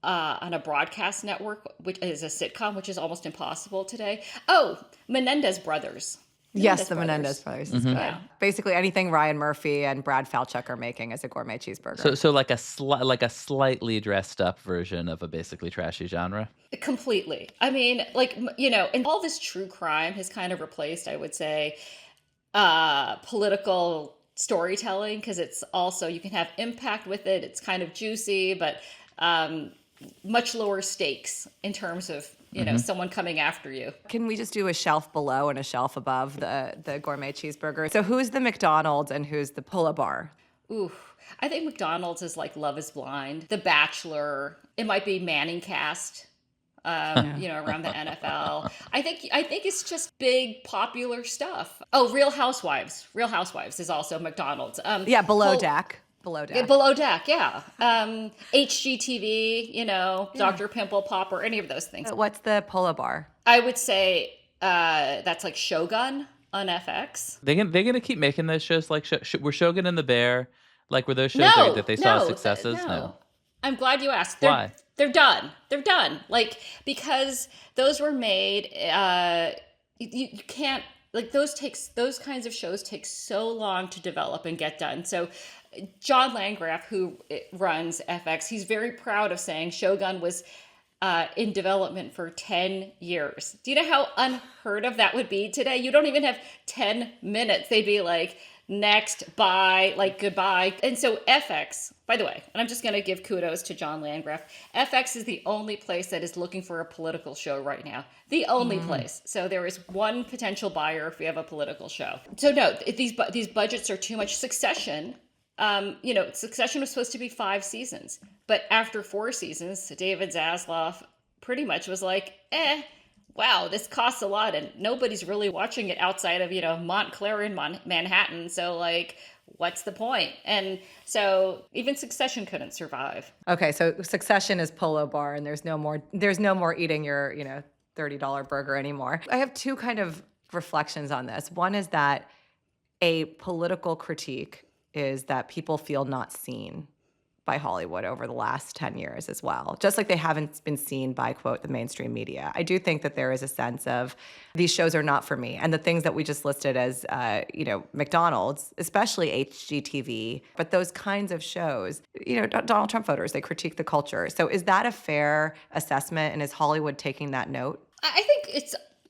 a broadcast network, which is a sitcom, which is almost impossible today. Oh, Menendez Brothers. Yes, the Menendez brothers is good. Yeah. Basically, anything Ryan Murphy and Brad Falchuk are making is a gourmet cheeseburger. So like a slightly dressed up version of a basically trashy genre. Completely. I mean, and all this true crime has kind of replaced, I would say, political storytelling, because it's also, you can have impact with it. It's kind of juicy, but much lower stakes in terms of someone coming after you. Can we just do a shelf below and a shelf above the gourmet cheeseburger? So who's the McDonald's and who's the Pull Bar? Ooh, I think McDonald's is like Love is Blind, The Bachelor. It might be Manning Cast. Around the NFL. I think it's just big popular stuff. Oh, Real Housewives. Real Housewives is also McDonald's. Below deck. Below deck. Below deck, yeah. HGTV, Dr. Pimple Popper, any of those things. What's the Pull Bar? I would say that's like Shogun on FX. They're gonna keep making those shows like were Shogun and the Bear, like were those shows that they saw successes? No. I'm glad you asked. Why? They're done. They're done. Because those were made. You can't those kinds of shows take so long to develop and get done. So John Landgraf, who runs FX, he's very proud of saying Shogun was in development for 10 years. Do you know how unheard of that would be today? You don't even have 10 minutes. They'd be like, next, bye, goodbye. And so FX, by the way, and I'm just going to give kudos to John Landgraf, FX is the only place that is looking for a political show right now. The only place. So there is one potential buyer if we have a political show. So no, these budgets are too much. Succession, Succession was supposed to be 5 seasons. But after 4 seasons, David Zaslav pretty much was like, wow, this costs a lot and nobody's really watching it outside of, Montclair and Manhattan. So like, what's the point? And so even Succession couldn't survive. Okay, so Succession is Polo Bar, and there's no more eating your, $30 burger anymore. I have two kind of reflections on this. One is that a political critique is that people feel not seen by Hollywood over the last 10 years as well, just like they haven't been seen by, quote, the mainstream media. I do think that there is a sense of these shows are not for me. And the things that we just listed as, McDonald's, especially HGTV, but those kinds of shows, Donald Trump voters, they critique the culture. So is that a fair assessment? And is Hollywood taking that note? I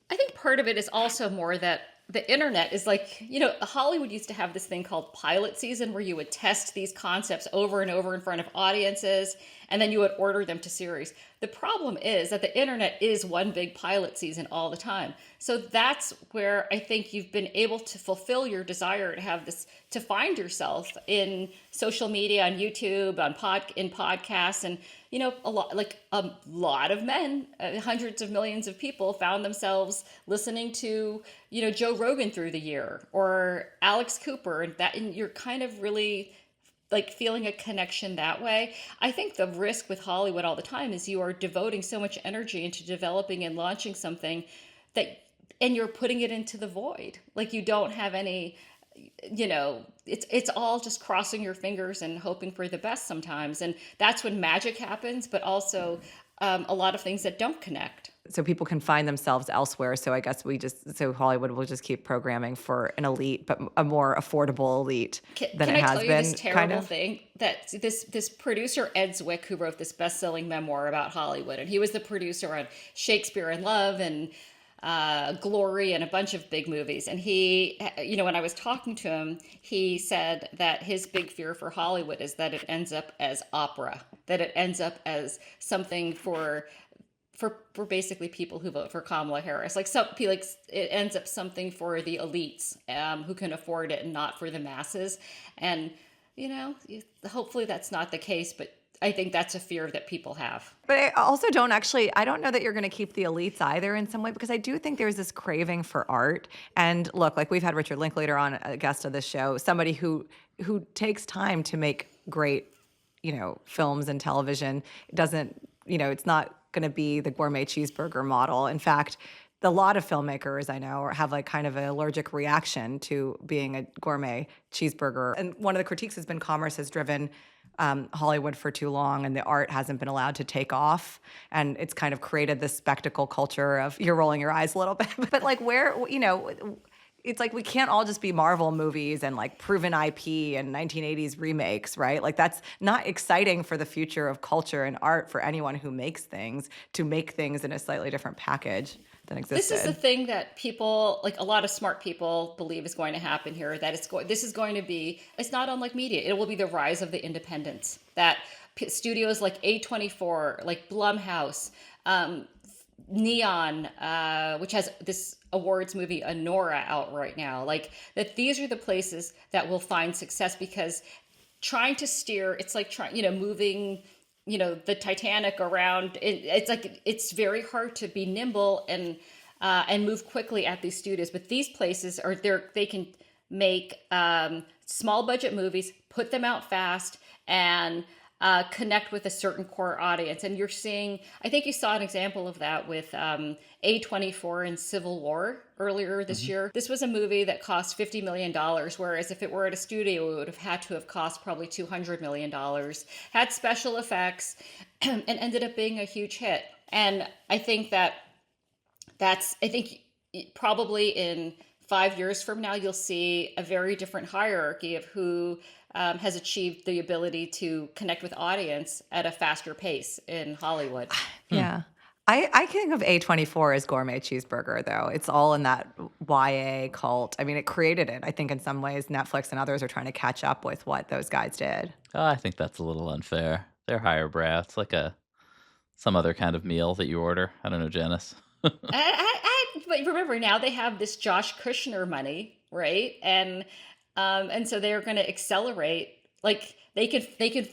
think part of it is also more that the internet is like, Hollywood used to have this thing called pilot season where you would test these concepts over and over in front of audiences, and then you would order them to series. The problem is that the internet is one big pilot season all the time. So that's where I think you've been able to fulfill your desire to have this, to find yourself in social media, on YouTube, in podcasts, and a lot of men, hundreds of millions of people found themselves listening to, Joe Rogan through the year, or Alex Cooper, and you're kind of really like feeling a connection that way. I think the risk with Hollywood all the time is you are devoting so much energy into developing and launching something and you're putting it into the void. Like you don't have any, it's all just crossing your fingers and hoping for the best sometimes. And that's when magic happens, but also a lot of things that don't connect. So people can find themselves elsewhere. So I guess Hollywood will just keep programming for an elite, but a more affordable elite than it has been. Can I tell you this terrible thing? That this producer, Ed Zwick, who wrote this best-selling memoir about Hollywood, and he was the producer on Shakespeare in Love and Glory and a bunch of big movies. And he, when I was talking to him, he said that his big fear for Hollywood is that it ends up as opera, that it ends up as something for basically people who vote for Kamala Harris. It ends up something for the elites who can afford it and not for the masses. And, hopefully that's not the case, but I think that's a fear that people have. But I also don't know that you're going to keep the elites either in some way, because I do think there's this craving for art. And look, like we've had Richard Linklater on, a guest of this show, somebody who takes time to make great, films and television. It doesn't, it's not going to be the gourmet cheeseburger model. In fact, a lot of filmmakers I know have like kind of an allergic reaction to being a gourmet cheeseburger. And one of the critiques has been commerce has driven Hollywood for too long, and the art hasn't been allowed to take off. And it's kind of created this spectacle culture of, you're rolling your eyes a little bit, but like it's like we can't all just be Marvel movies and like proven IP and 1980s remakes, right? Like that's not exciting for the future of culture and art for anyone who makes things, to make things in a slightly different package than existed. This is the thing that people, like a lot of smart people, believe is going to happen here, that it's not unlike media. It will be the rise of the independents, that studios like A24, like Blumhouse, Neon, which has this awards movie Anora out right now, like that these are the places that will find success, because trying to steer, it's like moving, the Titanic around. It's like, it's very hard to be nimble and move quickly at these studios. But these places they can make small budget movies, put them out fast, and connect with a certain core audience. And you're seeing, I think you saw an example of that with A24 in Civil War earlier this year. This was a movie that cost $50 million, whereas if it were at a studio, it would have had to have cost probably $200 million, had special effects, and ended up being a huge hit. And I think probably in 5 years from now, you'll see a very different hierarchy of who has achieved the ability to connect with audience at a faster pace in Hollywood. Yeah. I think of A24 as gourmet cheeseburger, though. It's all in that YA cult. I mean, it created it. I think in some ways Netflix and others are trying to catch up with what those guys did. Oh, I think that's a little unfair. They're higher brow. It's like some other kind of meal that you order. I don't know, Janice. But remember, now they have this Josh Kushner money, right? And so they're going to accelerate. Like they could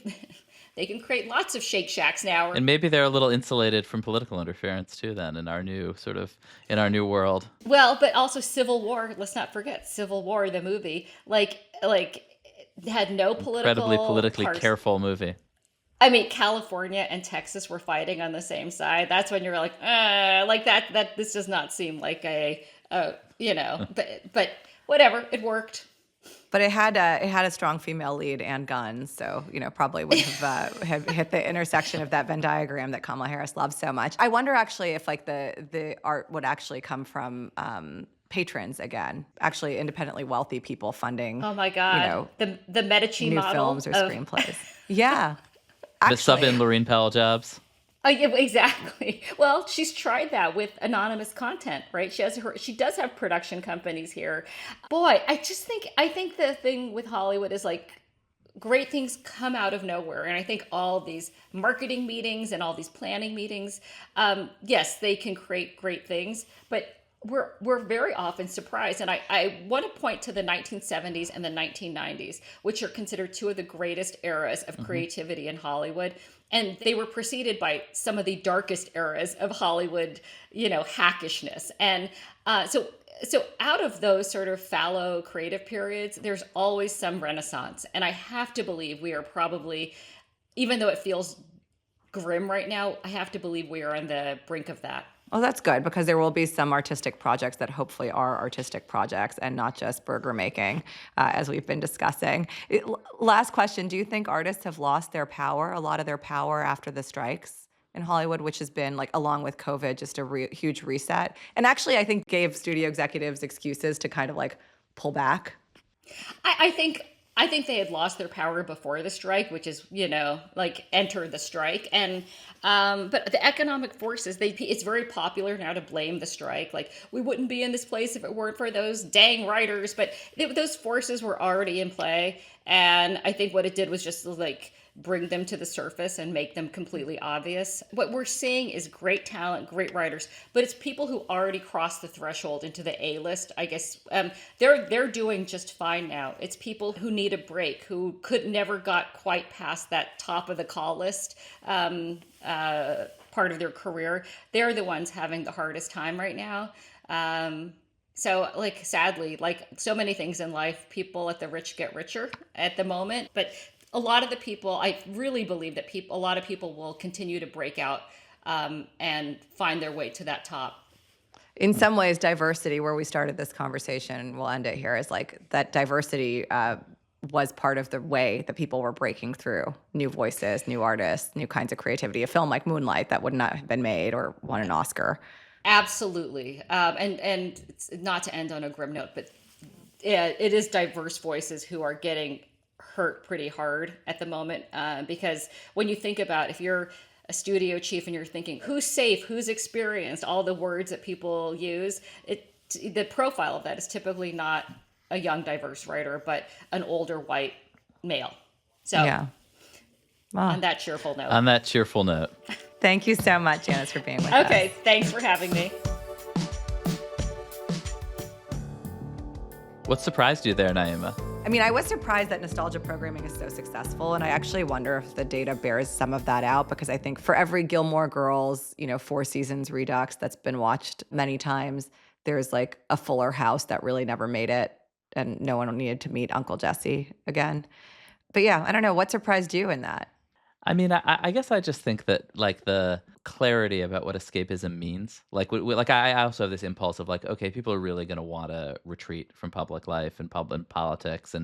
They can create lots of Shake Shacks now. And maybe they're a little insulated from political interference too then in our new world. Well, but also Civil War. Let's not forget Civil War, the movie. Like had no political. Incredibly politically careful movie. I mean, California and Texas were fighting on the same side. That's when you're like that. This does not seem like but whatever. It worked. But it had a strong female lead and guns, so probably would have hit the intersection of that Venn diagram that Kamala Harris loves so much. I wonder actually if like the art would actually come from patrons again, actually independently wealthy people funding. Oh my God, the Medici new model films or screenplays. Yeah, The sub-in Lorene Powell jobs. Yeah, exactly. Well, she's tried that with anonymous content, right? She does have production companies here. Boy, I think the thing with Hollywood is like great things come out of nowhere. And I think all these marketing meetings and all these planning meetings, yes, they can create great things, but we're very often surprised. And I want to point to the 1970s and the 1990s, which are considered two of the greatest eras of creativity in Hollywood. And they were preceded by some of the darkest eras of Hollywood, hackishness. And so out of those sort of fallow creative periods, there's always some renaissance. And I have to believe we are probably, even though it feels grim right now, I have to believe we are on the brink of that. Well, that's good because there will be some artistic projects that hopefully are artistic projects and not just burger making, as we've been discussing. Last question, do you think artists have lost their power, a lot of their power after the strikes in Hollywood, which has been, like, along with COVID, just a huge reset? And actually, I think gave studio executives excuses to kind of, like, pull back. I think they had lost their power before the strike, which is, enter the strike. And but the economic forces, it's very popular now to blame the strike. Like, we wouldn't be in this place if it weren't for those dang writers. But those forces were already in play. And I think what it did was just like bring them to the surface and make them completely obvious. What we're seeing is great talent, great writers, but it's people who already crossed the threshold into the A-list. I guess they're doing just fine now. It's people who need a break, who never got quite past that top of the call list part of their career. They're the ones having the hardest time right now. So, like, sadly, like so many things in life, people at the rich get richer at the moment, but a lot of the people, I really believe that a lot of people will continue to break out and find their way to that top. In some ways, diversity, where we started this conversation, we'll end it here, is like that diversity was part of the way that people were breaking through new voices, new artists, new kinds of creativity. A film like Moonlight that would not have been made or won an Oscar. Absolutely. And it's not to end on a grim note, but it is diverse voices who are getting hurt pretty hard at the moment, because when you think about, if you're a studio chief and you're thinking who's safe, who's experienced, all the words that people use, the profile of that is typically not a young diverse writer, but an older white male. So yeah. Well, on that cheerful note. Thank you so much, Janice, for being with us. Okay, thanks for having me. What surprised you there, Nayeema? I mean, I was surprised that nostalgia programming is so successful, and I actually wonder if the data bears some of that out, because I think for every Gilmore Girls, 4 seasons redux that's been watched many times, there's like a Fuller House that really never made it, and no one needed to meet Uncle Jesse again. But yeah, I don't know. What surprised you in that? I mean, I guess I just think that, like, the clarity about what escapism means. Like, I also have this impulse of, like, okay, people are really going to want to retreat from public life and public politics,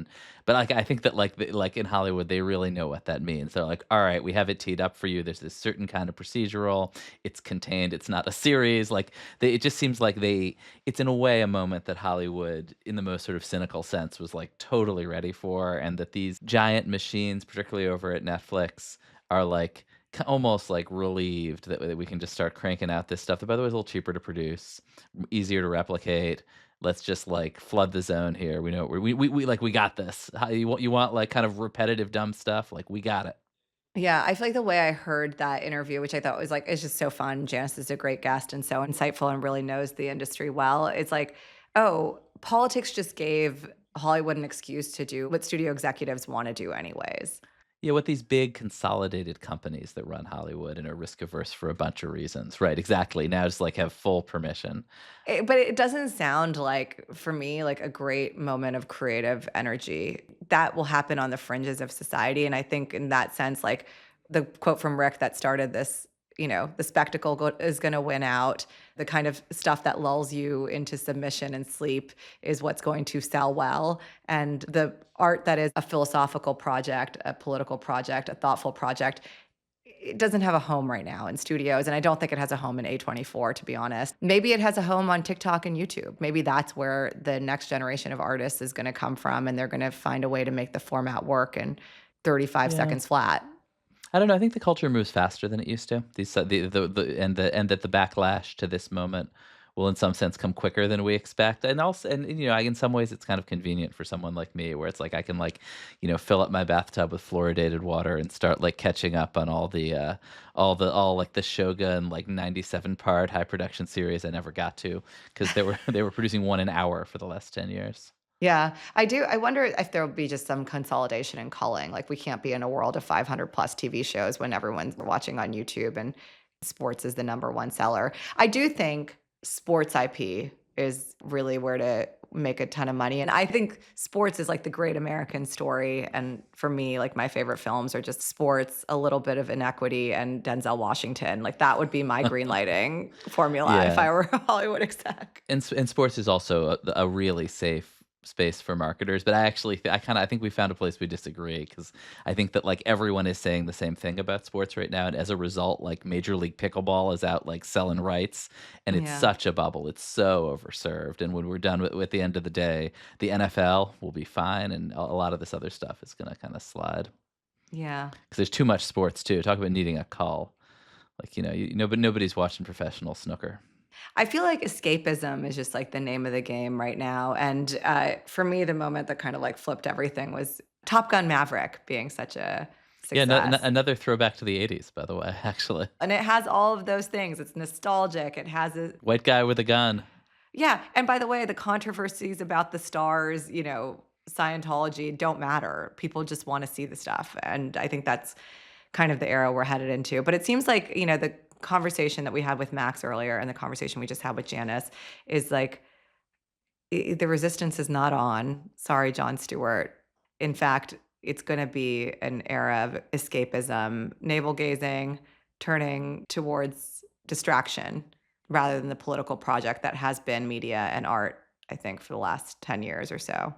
but like, I think that like in Hollywood, they really know what that means. They're like, all right, we have it teed up for you. There's this certain kind of procedural. It's contained. It's not a series. Like, it just seems like it's in a way a moment that Hollywood, in the most sort of cynical sense, was like totally ready for, and that these giant machines, particularly over at Netflix, are like almost like relieved that we can just start cranking out this stuff that, by the way, is a little cheaper to produce, easier to replicate. Let's just like flood the zone here. We know we got this. You want like kind of repetitive dumb stuff? Like, we got it. Yeah, I feel like the way I heard that interview, which I thought was like, it's just so fun. Janice is a great guest and so insightful and really knows the industry well. It's like, oh, politics just gave Hollywood an excuse to do what studio executives want to do anyways. Yeah, what these big consolidated companies that run Hollywood and are risk averse for a bunch of reasons. Right, exactly. Now just like have full permission. But it doesn't sound like, for me, like a great moment of creative energy. That will happen on the fringes of society. And I think in that sense, like the quote from Rick that started this, the spectacle is going to win out. The kind of stuff that lulls you into submission and sleep is what's going to sell well. And the art that is a philosophical project, a political project, a thoughtful project, it doesn't have a home right now in studios, and I don't think it has a home in A24, to be honest. Maybe it has a home on TikTok and YouTube. Maybe that's where the next generation of artists is going to come from, and they're going to find a way to make the format work in 35 seconds flat. I don't know. I think the culture moves faster than it used to. And that the backlash to this moment will, in some sense, come quicker than we expect. And also, in some ways, it's kind of convenient for someone like me, where it's like I can fill up my bathtub with fluoridated water and start like catching up on all the Shogun 97-part high production series I never got to, because they were producing one an hour for the last 10 years. Yeah, I do. I wonder if there will be just some consolidation in culling. Like, we can't be in a world of 500 plus TV shows when everyone's watching on YouTube and sports is the number one seller. I do think sports IP is really where to make a ton of money. And I think sports is like the great American story. And for me, like, my favorite films are just sports, a little bit of inequity, and Denzel Washington. Like, that would be my green lighting formula if I were a Hollywood exec. And sports is also a really safe space for marketers, but I think we found a place we disagree, because I think that like everyone is saying the same thing about sports right now, and as a result, like Major League Pickleball is out like selling rights, and it's such a bubble, it's so overserved, and when we're done with the end of the day, the NFL will be fine, and a lot of this other stuff is going to kind of slide. Yeah, because there's too much sports too. Talk about needing a cull, but nobody's watching professional snooker. I feel like escapism is just like the name of the game right now. And for me, the moment that kind of like flipped everything was Top Gun Maverick being such a success. Yeah, another throwback to the 80s, by the way, actually. And it has all of those things. It's nostalgic. It has a white guy with a gun. Yeah. And by the way, the controversies about the stars, Scientology don't matter. People just want to see the stuff. And I think that's kind of the era we're headed into. But it seems like, the conversation that we had with Max earlier and the conversation we just had with Janice is like, the resistance is not on. Sorry, Jon Stewart. In fact, it's going to be an era of escapism, navel gazing, turning towards distraction rather than the political project that has been media and art, I think, for the last 10 years or so.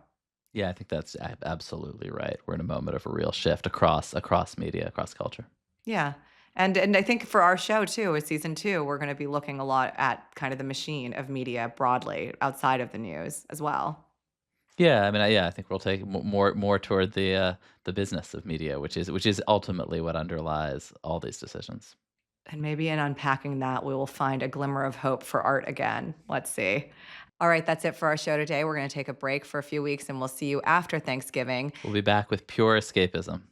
Yeah, I think that's absolutely right. We're in a moment of a real shift across media, across culture. Yeah. And I think for our show, too, as season 2, we're going to be looking a lot at kind of the machine of media broadly outside of the news as well. Yeah, I think we'll take more toward the business of media, which is ultimately what underlies all these decisions. And maybe in unpacking that, we will find a glimmer of hope for art again. Let's see. All right, that's it for our show today. We're going to take a break for a few weeks, and we'll see you after Thanksgiving. We'll be back with pure escapism.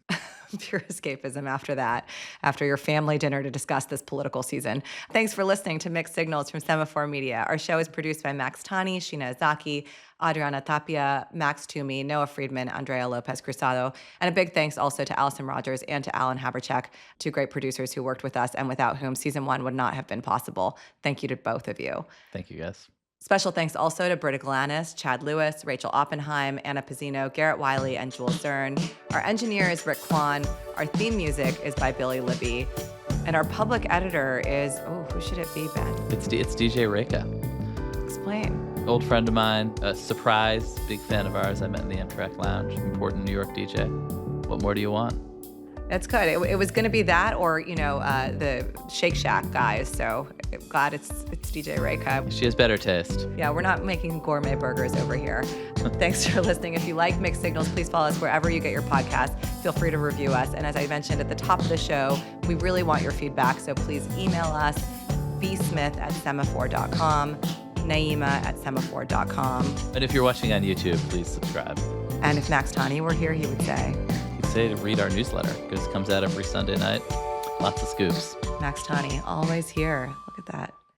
Pure escapism after that, after your family dinner to discuss this political season. Thanks for listening to Mixed Signals from Semafor Media. Our show is produced by Max Tani, Sheena Izaki, Adriana Tapia, Max Toomey, Noah Friedman, Andrea Lopez Cruzado. And a big thanks also to Allison Rogers and to Alan Haberchek, two great producers who worked with us and without whom season 1 would not have been possible. Thank you to both of you. Thank you, guys. Special thanks also to Britta Glanis, Chad Lewis, Rachel Oppenheim, Anna Pizzino, Garrett Wiley, and Jules Zern. Our engineer is Rick Kwan. Our theme music is by Billy Libby. And our public editor is, who should it be, Ben? It's DJ Reka. Explain. Old friend of mine, a surprise, big fan of ours. I met in the Amtrak Lounge, important New York DJ. What more do you want? That's good. It was going to be that or, the Shake Shack guys. So glad it's DJ Reka. She has better taste. Yeah, we're not making gourmet burgers over here. Thanks for listening. If you like Mixed Signals, please follow us wherever you get your podcasts. Feel free to review us. And as I mentioned at the top of the show, we really want your feedback. So please email us, bsmith@semafor.com, Nayeema@semafor.com. And if you're watching on YouTube, please subscribe. And if Max Tani were here, he would say... Say to read our newsletter, because it comes out every Sunday night. Lots of scoops. Max Tani, always here. Look at that.